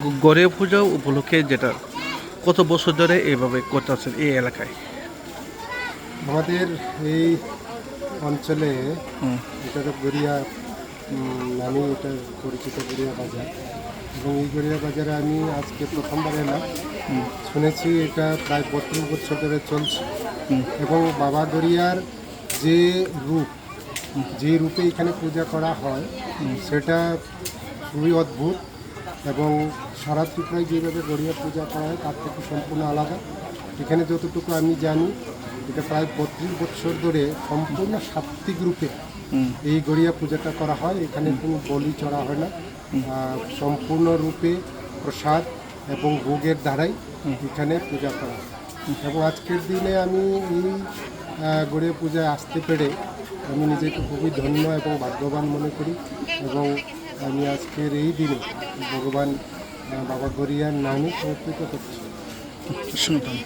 গড়িয়া পূজা উপলক্ষে যেটা কত বছর ধরে এইভাবে করতেছেন এই এলাকায়? আমাদের এই অঞ্চলে হুম, এটা তো গড়িয়া নামে এটা পরিচিত গড়িয়া বাজার, এবং এই গড়িয়া বাজারে আমি আজকে প্রথমবার এলাম। শুনেছি এটা প্রায় 32 বছর ধরে চলছে, এবং বাবা গড়িয়ার যে রূপ, যে রূপে এখানে পূজা করা হয় সেটা খুবই অদ্ভুত, এবং সারা ত্রিপুরায় যেভাবে গড়িয়া পূজা করা হয় তার থেকে সম্পূর্ণ আলাদা। এখানে যতটুকু আমি জানি এটা প্রায় 32 বছর ধরে সম্পূর্ণ সাত্ত্বিক রূপে এই গড়িয়া পূজাটা করা হয়। এখানে কোনো বলি চড়া হয় না, সম্পূর্ণরূপে প্রসাদ এবং ভোগের দ্বারাই এখানে পূজা করা হয়। এবং আজকের দিনে আমি এই গড়িয়া পূজায় আসতে পেরে আমি নিজেকে খুবই ধন্য এবং ভাগ্যবান মনে করি, এবং আমি আজকের এই দিনে ভগবান বাবা গড়িয়ার নামে সমর্পিত করছি। শুনতাম।